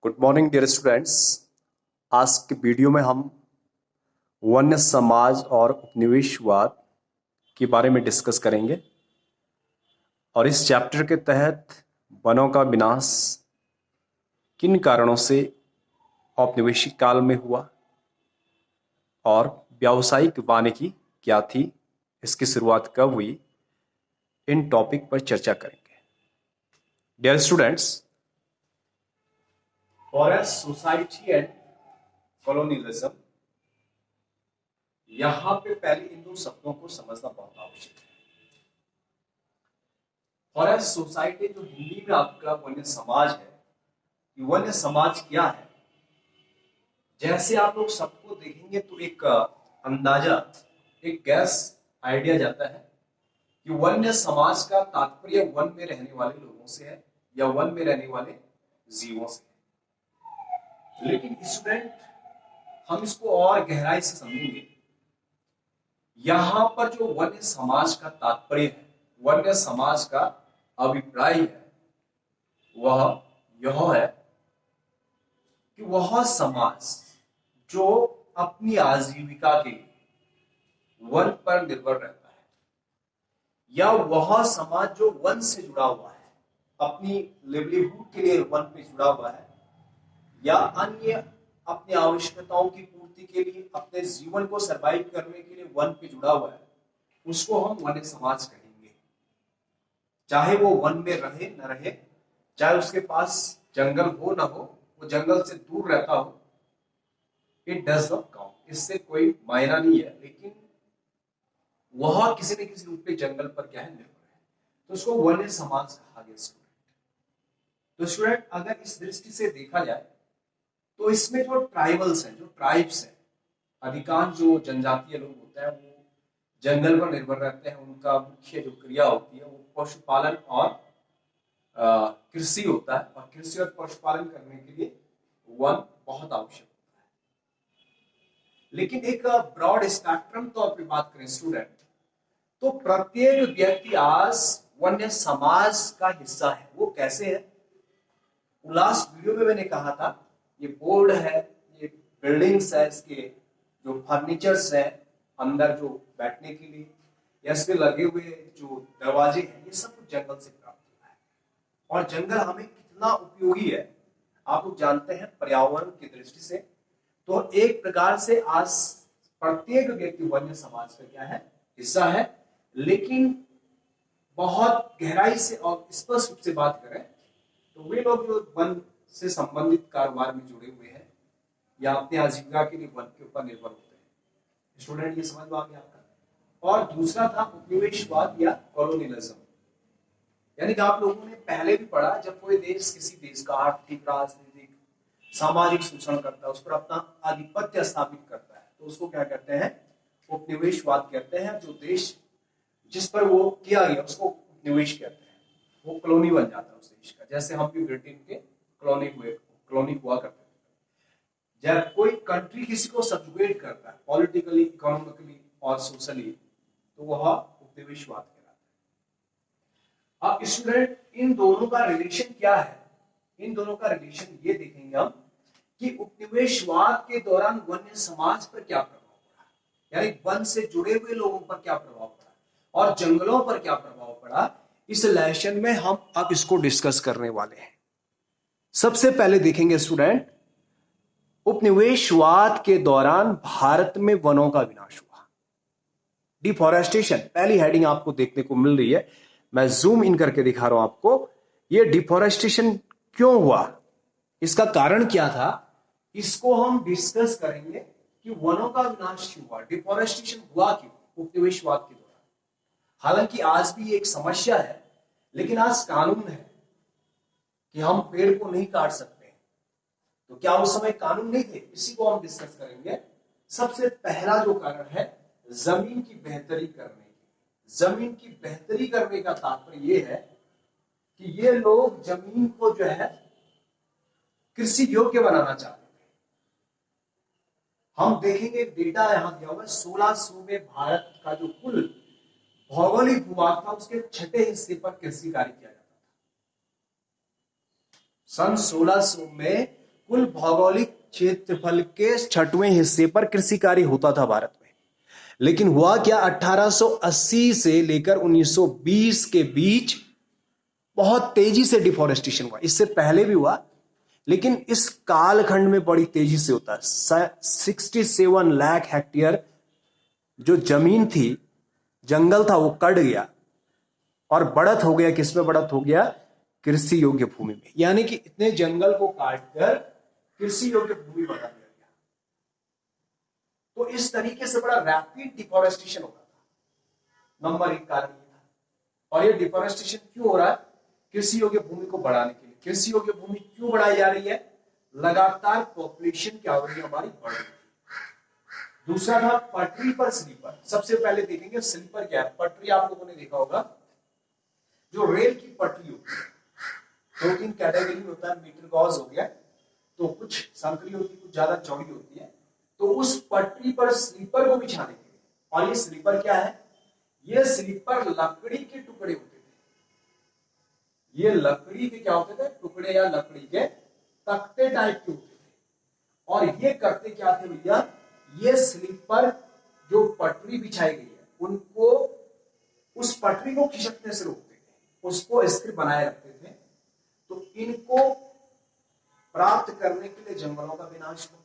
Good morning dear students. आज के video में हम वन्य समाज और उपनिवेशवाद के बारे में डिस्कस करेंगे और इस चैप्टर के तहत वनों का विनाश किन कारणों से औपनिवेशिक काल में हुआ और व्यावसायिक वानिकी क्या थी, इसकी शुरुआत कब हुई, इन टॉपिक पर चर्चा करेंगे। Dear students, forest society and colonialism, यहां पे पहले इन दो शब्दों को समझना बहुत आवश्यक है। फॉरेस्ट सोसाइटी जो हिंदी में आपका वन्य समाज है, कि वन्य समाज क्या है, जैसे आप लोग सबको देखेंगे तो एक अंदाजा, एक गैस आइडिया जाता है कि वन्य समाज का तात्पर्य वन में रहने वाले लोगों से है या वन में रहने वाले जीवों से है। लेकिन स्टूडेंट, हम इसको और गहराई से समझेंगे। यहां पर जो वन्य समाज का तात्पर्य है, वन्य समाज का अभिप्राय है, वह यह है कि वह समाज जो अपनी आजीविका के लिए वन पर निर्भर रहता है, या वह समाज जो वन से जुड़ा हुआ है, अपनी लिवलीहुड के लिए वन पे जुड़ा हुआ है, या अन्य अपनी आवश्यकताओं की पूर्ति के लिए, अपने जीवन को सरवाइव करने के लिए वन पे जुड़ा हुआ है, उसको हम वन्य समाज कहेंगे। चाहे वो वन में रहे न रहे, चाहे उसके पास जंगल हो ना हो, वो जंगल से दूर रहता हो, इट डज नॉट काउंट, इससे कोई मायना नहीं है। लेकिन वह किसी न किसी रूप में जंगल पर क्या है, निर्भर है, तो उसको वन्य समाज कहा गया स्टूडेंट। तो स्टूडेंट, अगर इस दृष्टि से देखा जाए तो इसमें जो ट्राइबल्स हैं, जो ट्राइब्स हैं, अधिकांश जो जनजातीय लोग होते हैं, वो जंगल पर निर्भर रहते हैं। उनका मुख्य जो क्रिया होती है वो पशुपालन और कृषि होता है, और कृषि और पशुपालन करने के लिए वन बहुत आवश्यक होता है। लेकिन एक ब्रॉड स्पेक्ट्रम तौर पर बात करें स्टूडेंट, तो प्रत्येक व्यक्ति आज वन्य समाज का हिस्सा है। वो कैसे है? लास्ट वीडियो में मैंने कहा था, ये बोर्ड है, ये बिल्डिंग्स है, इसके जो फर्नीचर्स है अंदर जो बैठने के लिए, या इसके लगे हुए जो दरवाजे हैं, ये सब कुछ जंगल से प्राप्त हुआ है। और जंगल हमें कितना उपयोगी है आप लोग जानते हैं पर्यावरण की दृष्टि से। तो एक प्रकार से आज प्रत्येक व्यक्ति वन्य समाज का क्या है, हिस्सा है। लेकिन बहुत गहराई से और स्पष्ट रूप से बात करें तो वे लोग जो वन से संबंधित कारोबार में जुड़े हुए हैं या अपने आजीविका के लिए वन के ऊपर निर्भर होते हैं। स्टूडेंट, ये समझ में आ गया आपका। और दूसरा था उपनिवेशवाद या कॉलोनियलिज्म, यानी कि आप लोगों ने पहले भी पढ़ा, जब कोई देश किसी देश का आर्थिक, राजनीतिक, सामाजिक शोषण करता है, उस पर अपना आधिपत्य स्थापित करता है, तो उसको क्या कहते हैं, उपनिवेशवाद कहते हैं। जो देश जिस पर वो किया गया उसको उपनिवेश कहते हैं, वो कॉलोनी बन जाता है उस देश का। जैसे हम भी ब्रिटेन के कॉलोनी हुआ करते थे। जब कोई कंट्री किसी को सब्जुगेट करता है पॉलिटिकली, इकोनॉमिकली और सोशली, तो वह उपनिवेशवाद कहलाता है। अब स्टूडेंट, इन दोनों का रिलेशन क्या है? इन दोनों का रिलेशन ये देखेंगे हम कि उपनिवेशवाद के दौरान वन्य समाज पर क्या प्रभाव पड़ा, यानी वन से जुड़े हुए लोगों पर क्या प्रभाव पड़ा और जंगलों पर क्या प्रभाव पड़ा। इस लेसन में हम अब इसको डिस्कस करने वाले हैं। सबसे पहले देखेंगे स्टूडेंट, उपनिवेशवाद के दौरान भारत में वनों का विनाश हुआ। डिफॉरेस्टेशन, पहली हेडिंग आपको देखने को मिल रही है, मैं जूम इन करके दिखा रहा हूं आपको। यह डिफॉरेस्टेशन क्यों हुआ, इसका कारण क्या था, इसको हम डिस्कस करेंगे कि वनों का विनाश क्यों हुआ, डिफॉरेस्टेशन हुआ क्यों उपनिवेशवाद के दौरान। हालांकि आज भी एक समस्या है, लेकिन आज कानून है कि हम पेड़ को नहीं काट सकते। तो क्या उस समय कानून नहीं थे? इसी को हम डिस्कस करेंगे। सबसे पहला जो कारण है जमीन की बेहतरी करने की। जमीन की बेहतरी करने का तात्पर्य यह है कि ये लोग जमीन को जो है कृषि योग्य बनाना चाहते थे। हम देखेंगे डेटा यहां दिया हुआ है, 1600 में भारत का जो कुल भौगोलिक भूभाग था उसके 6ठे हिस्से पर कृषि कार्य किया जाता था। सन 1600 में कुल भौगोलिक क्षेत्रफल के 6वें हिस्से पर कृषि कार्य होता था भारत में। लेकिन हुआ क्या, 1880 से लेकर 1920 के बीच बहुत तेजी से डिफोरेस्टेशन हुआ। इससे पहले भी हुआ, लेकिन इस कालखंड में बड़ी तेजी से होता है। 67 लाख हेक्टेयर जो जमीन थी, जंगल था, वो कट गया और बढ़त हो गया। किसमें बढ़त हो गया? कृषि योग्य भूमि में। यानी कि इतने जंगल को काटकर कृषि योग्य भूमि बना दिया गया। तो इस तरीके से बड़ा रैपिड डिफोरेस्टेशन होता था। नंबर 1 कारण ये था। और ये डिफोरेस्टेशन क्यों हो रहा है? कृषि योग्य भूमि को बढ़ाने के लिए। कृषि योग्य भूमि क्यों बढ़ाई जा रही है? लगातार पॉपुलेशन की आवृत्ति हमारी बढ़ रही है। दूसरा था पटरी पर स्लीपर। सबसे पहले देखेंगे स्लीपर क्या है। पटरी आप लोगों ने देखा होगा, जो रेल की पटरी होती है, 2-3 कैटेगरी में होता है। मीटर गॉज हो गया, तो कुछ संकरी होती है, कुछ ज्यादा चौड़ी होती है। तो उस पटरी पर स्लीपर को बिछाने के लिए, और ये स्लीपर क्या है? ये स्लीपर लकड़ी के टुकड़े होते थे। ये लकड़ी के क्या होते थे? टुकड़े या लकड़ी के तख्ते टाइप के होते थे। और ये करते क्या थे भैया? ये स्लीपर जो पटरी बिछाई गई है, उनको उस पटरी को खिसकने से रोकते थे, उसको स्थिर बनाए रखते थे। तो इनको प्राप्त करने के लिए जंगलों का विनाश हुआ।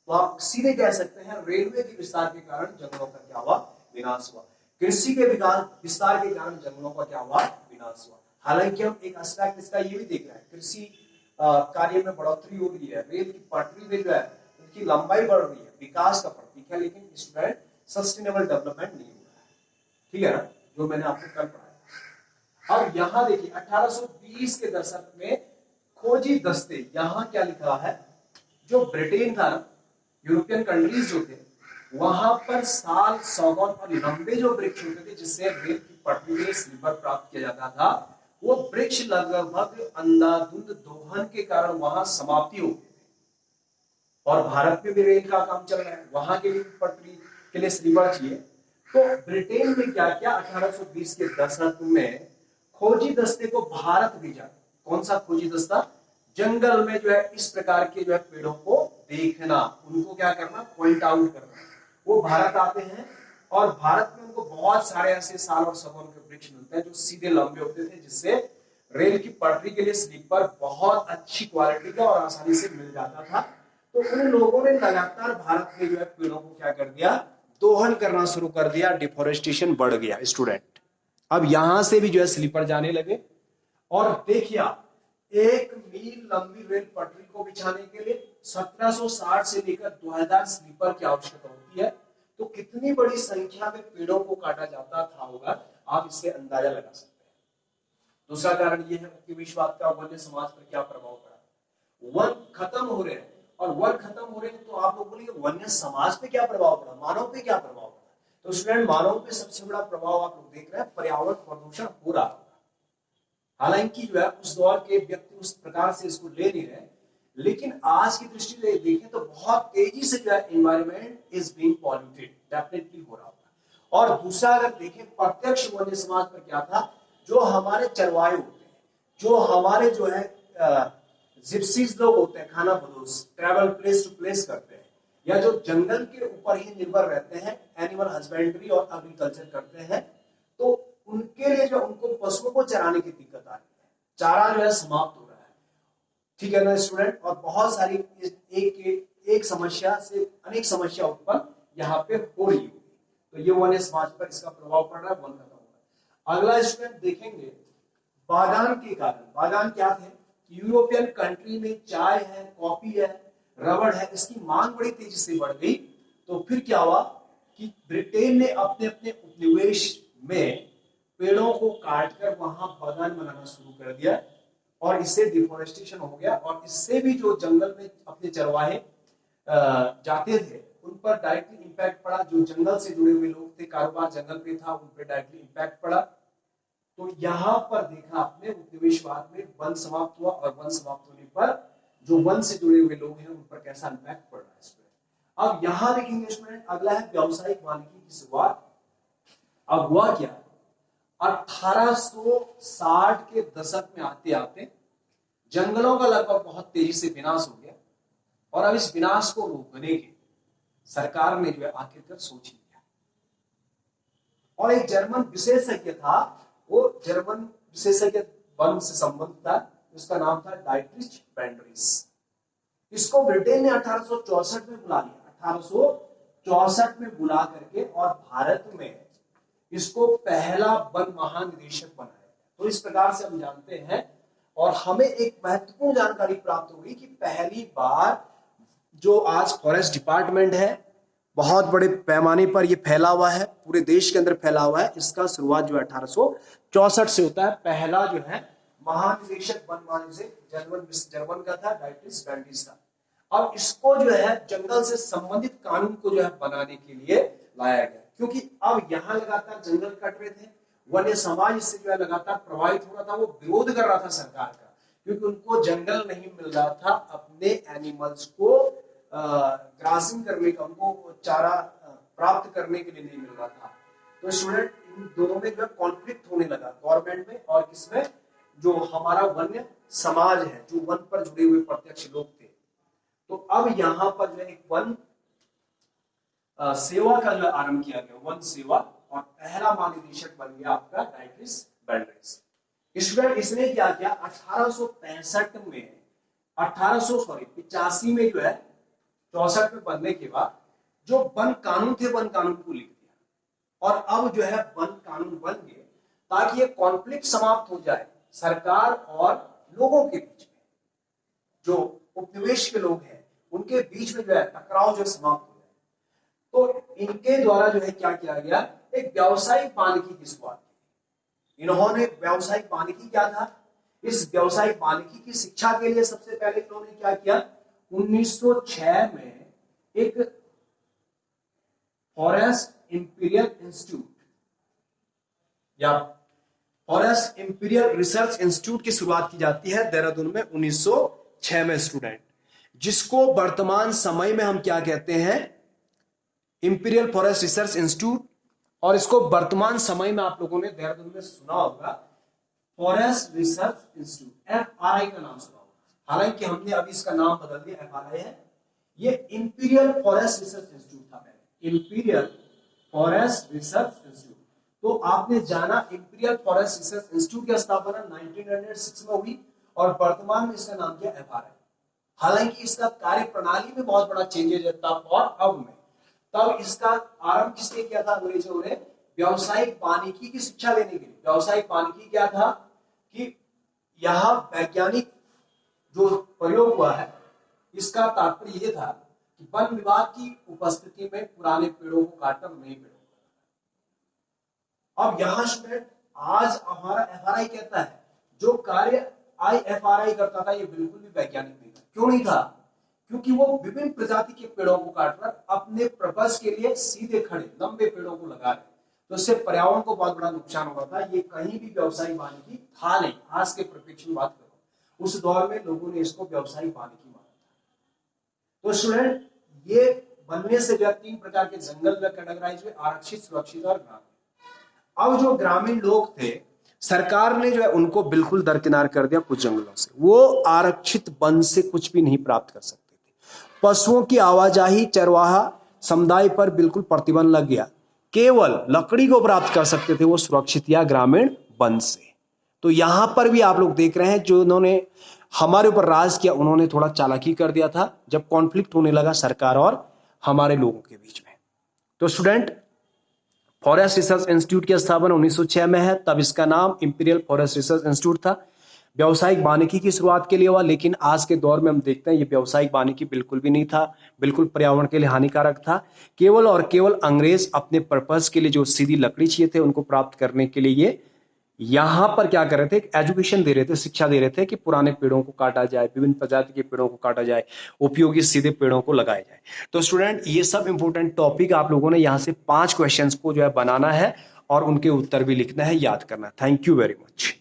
तो आप सीधे कह सकते हैं रेलवे के विस्तार के कारण जंगलों का क्या हुआ? विनाश हुआ। कृषि के विस्तार के कारण जंगलों का क्या हुआ? विनाश हुआ। हालांकि हम एक एस्पेक्ट इसका ये भी देख रहे हैं, कृषि कार्य में बढ़ोतरी हो रही है, रेल की पटरी में जो है उनकी लंबाई बढ़ रही है, विकास का प्रतीक है। लेकिन इसमें सस्टेनेबल डेवलपमेंट नहीं हो रहा है। ठीक है ना, जो मैंने आपको कल पढ़ाया। अब यहां देखिए 1820 के दशक में खोजी दस्ते, यहां क्या लिखा है? जो ब्रिटेन था ना, यूरोपियन कंट्रीज जो थे, वहां पर साल, सौगौन और लंबे जो वृक्ष होते थे जिससे रेल की पटरी में स्लीपर प्राप्त किया जाता था, वो वृक्ष लगभग अंधाधुंध दोहन के कारण वहां समाप्ति हो गई। और भारत में भी रेल का काम चल रहा है, वहां के लिए पटरी के लिए स्लीपर चाहिए। तो ब्रिटेन में क्या किया? 1820 के दशक में खोजी दस्ते को भारत भेजा। कौन सा खोजी दस्ता? जंगल में जो है इस प्रकार के जो है पेड़ों को देखना, उनको क्या करना? पॉइंट आउट करना। वो भारत आते हैं और भारत में उनको बहुत सारे ऐसे साल और सगौन के वृक्ष मिलते हैं जो सीधे लंबे होते थे, जिससे रेल की पटरी के लिए स्लीपर बहुत अच्छी क्वालिटी का और आसानी से मिल जाता था। तो उन लोगों ने लगातार भारत में जो है पेड़ों को क्या कर दिया? दोहन करना शुरू कर दिया। डिफोरेस्टेशन बढ़ गया। स्टूडेंट, अब यहां से भी जो है स्लीपर जाने लगे। और देखिए 1 मील लंबी रेल पटरी को बिछाने के लिए 1760 से लेकर 2000 स्लीपर की आवश्यकता होती है। तो कितनी बड़ी संख्या में पेड़ों को काटा जाता था होगा, आप इससे अंदाजा लगा सकते हैं। दूसरा कारण यह है उपनिवेशवाद का वन्य समाज पर क्या प्रभाव पड़ा। वन खत्म हो रहे हैं, और वन खत्म हो रहे हैं तो आप लोग बोलेंगे वन्य समाज पे क्या प्रभाव पड़ा, मानव पे क्या प्रभाव पड़ा। तो स्टूडेंट, मानव पे सबसे बड़ा प्रभाव आप लोग देख रहे हैं, पर्यावरण प्रदूषण हो रहा है। हालांकि जो है उस दौर के व्यक्ति उस प्रकार से इसको ले नहीं रहे, लेकिन आज की दृष्टि से देखें तो बहुत तेजी से जो है environment is being polluted, definitely हो रहा होगा। और दूसरा अगर देखें प्रत्यक्ष वन्य समाज पर क्या था, जो हमारे चरवाहे होते हैं, जो हमारे जो है जिप्सीज लोग होते हैं, खाना बदोश, ट्रैवल प्लेस टू प्लेस करते हैं, या जो जंगल के ऊपर ही निर्भर रहते हैं, एनिमल हस्बेंड्री और एग्रीकल्चर करते हैं, तो उनके लिए जो उनको पशुओं को चराने की दिक्कत आ रही है, चारा जो है समाप्त हो रहा है। ठीक है ना स्टूडेंट। और बहुत सारी एक समस्या से अनेक समस्या उत्पन्न यहाँ पे हो रही होगी। तो ये वन्य समाज पर इसका प्रभाव पड़ रहा है, वन खत्म हो रहा है। अगला स्टूडेंट देखेंगे बागान के कारण। बागान क्या थे? यूरोपियन कंट्री में चाय है, कॉफी है, रबड़ है, इसकी मांग बड़ी तेजी से बढ़ गई। तो फिर क्या हुआ कि ब्रिटेन ने अपने अपने उपनिवेश में पेड़ों को काटकर वहां बागान बनाना शुरू कर दिया, और इससे डिफोरेस्टेशन हो गया। और इससे भी जो जंगल में अपने चरवाहे जाते थे, उन पर डायरेक्टली इंपैक्ट पड़ा। जो जंगल से जुड़े हुए लोग थे, कारोबार जंगल पे था, उन पर डायरेक्टली इंपैक्ट पड़ा। तो यहां पर देखा आपने उपनिवेशवाद में वन समाप्त हुआ, और वन समाप्त होने पर जो वन से जुड़े हुए लोग हैं उन पर कैसा इंपैक्ट पड़ रहा है इसमें। अब यहां देखेंगे स्टूडेंट, अगला है व्यावसायिक वानिकी की शुरुआत। अब हुआ क्या, 1860 के दशक में आते आते जंगलों का लगभग बहुत तेजी से विनाश हो गया। और अब इस विनाश को रोकने के सरकार ने जो है आखिरकार सोच लिया। और एक जर्मन विशेषज्ञ था, वो जर्मन विशेषज्ञ वन से संबंध था, उसका नाम था डाइट्रिच बेंड्रिस। इसको ब्रिटेन ने 1864 में बुला लिया, 1864 में बुला करके, और भारत में इसको पहला वन महानिदेशक बनाया। तो इस प्रकार से हम जानते हैं, और हमें एक महत्वपूर्ण जानकारी प्राप्त हुई कि पहली बार जो आज फॉरेस्ट डिपार्टमेंट है, बहुत बड़े पैमाने पर ये फैला हुआ है, पूरे देश के अंदर फैला हुआ है, इसका शुरुआत जो 1864 से होता है। पहला जो है महानिदेशक वन महानिदेशक जर्मन का था, डाइट्रिच बेंड्रिस था। अब इसको जो है जंगल से संबंधित कानून को जो है बनाने के लिए लाया गया, क्योंकि अब यहाँ लगातार जंगल कट रहे थे, वन्य समाज इससे जो है लगातार प्रभावित हो रहा था, वो विरोध कर रहा था सरकार का, क्योंकि उनको जंगल नहीं मिल रहा था अपने एनिमल्स को ग्रासिंग करने का, उनको चारा प्राप्त करने के लिए नहीं मिल रहा था। तो स्टूडेंट, इन दोनों में जो है कॉन्फ्लिक्ट होने लगा, गवर्नमेंट में और किसमें, जो हमारा वन्य समाज है, जो वन पर जुड़े हुए प्रत्यक्ष लोग थे। तो अब यहाँ पर जो है एक वन सेवा का जो आरंभ किया गया, वन सेवा, और पहला महानिदेशक बन गया आपका डाइट्रिच बेंड्रिस। स्टूडेंट, इसने क्या किया, 1865 में 85 में जो है 64 में बनने के बाद जो वन कानून थे, वन कानून को लिख दिया, और अब जो है वन कानून बन गए ताकि ये कॉन्फ्लिक्ट समाप्त हो जाए सरकार और लोगों के बीच में, जो उपनिवेश के लोग हैं उनके बीच में जो है टकराव जो समाप्त हो जाए। तो इनके द्वारा जो है क्या किया गया, एक व्यावसायिक वानिकी की शुरुआत की। इन्होंने व्यावसायिक वानिकी क्या था, इस व्यावसायिक वानिकी की शिक्षा के लिए सबसे पहले इन्होंने क्या किया, 1906 में एक फॉरेस्ट इंपीरियल इंस्टीट्यूट या फॉरेस्ट इंपीरियल रिसर्च इंस्टीट्यूट की शुरुआत की जाती है देहरादून में 1906 में स्टूडेंट, जिसको वर्तमान समय में हम क्या कहते हैं, इंपीरियल फॉरेस्ट रिसर्च इंस्टीट्यूट। और इसको वर्तमान समय में आप लोगों ने देहरादून में सुना होगा फॉरेस्ट रिसर्च इंस्टीट्यूट, FRI का नाम सुना होगा, हालांकि हमने अभी इसका नाम बदल दिया, FRI है। ये इंपीरियल फॉरेस्ट रिसर्च इंस्टीट्यूट था पहले, इंपीरियल फॉरेस्ट रिसर्च इंस्टीट्यूट। तो आपने जाना इंपीरियल फॉरेस्ट रिसर्च इंस्टीट्यूट की स्थापना 1906 में हुई, और वर्तमान में इसका नाम क्या, FRI। हालांकि इसका कार्य प्रणाली में बहुत बड़ा चेंजेज है तब और अब में। तब इसका आरंभ किसने किया था, अंग्रेजों ने व्यावसायिक वानिकी की शिक्षा देने के लिए। व्यावसायिक वानिकी क्या था कि यहाँ वैज्ञानिक जो प्रयोग हुआ है, इसका तात्पर्य यह था कि वन विभाग की उपस्थिति में पुराने पेड़ों को काटकर नए पेड़ों को। अब यहाँ स्टूडेंट, आज हमारा FRI कहता है जो कार्य IFRI करता था, ये बिल्कुल भी वैज्ञानिक नहीं था। क्यों नहीं था, क्योंकि वो विभिन्न प्रजाति के पेड़ों को काटकर अपने पर्पस के लिए सीधे खड़े लंबे पेड़ों को लगा रहे, तो इससे पर्यावरण को बहुत बड़ा नुकसान हो रहा था। ये कहीं भी व्यवसायिक वानिकी था नहीं। आज के परिप्रेक्ष्य में बात करो, उस दौर में लोगों ने इसको व्यवसायिक वानिकी माना था। तो स्टूडेंट, ये बनने से जो 3 प्रकार के जंगल में कैटेगराइज हुए, आरक्षित, सुरक्षित और ग्रामीण। अब जो ग्रामीण लोग थे, सरकार ने जो है उनको बिल्कुल दरकिनार कर दिया कुछ जंगलों से। वो आरक्षित वन से कुछ भी नहीं प्राप्त कर सकते थे। पशुओं की आवाजाही, चरवाहा समुदाय पर बिल्कुल प्रतिबंध लग गया। केवल लकड़ी को प्राप्त कर सकते थे वो सुरक्षित या ग्रामीण वन से। तो यहां पर भी आप लोग देख रहे हैं, जो उन्होंने हमारे ऊपर राज किया, उन्होंने थोड़ा चालाकी कर दिया था जब कॉन्फ्लिक्ट होने लगा सरकार और हमारे लोगों के बीच में। तो स्टूडेंट, फॉरेस्ट रिसर्च इंस्टीट्यूट की स्थापना 1906 में है, तब इसका नाम इंपीरियल फॉरेस्ट रिसर्च इंस्टीट्यूट था। व्यावसायिक वानिकी की शुरुआत के लिए हुआ, लेकिन आज के दौर में हम देखते हैं ये व्यावसायिक वानिकी बिल्कुल भी नहीं था, बिल्कुल पर्यावरण के लिए हानिकारक था। केवल और केवल अंग्रेज अपने पर्पस के लिए जो सीधी लकड़ी चाहिए थे उनको प्राप्त करने के लिए ये यहां पर क्या कर रहे थे, एजुकेशन दे रहे थे, शिक्षा दे रहे थे कि पुराने पेड़ों को काटा जाए, विभिन्न प्रजाति के पेड़ों को काटा जाए, उपयोगी सीधे पेड़ों को लगाया जाए। तो स्टूडेंट, ये सब इंपॉर्टेंट टॉपिक आप लोगों ने यहाँ से 5 क्वेश्चंस को जो है बनाना है और उनके उत्तर भी लिखना है, याद करना है। Thank you very much.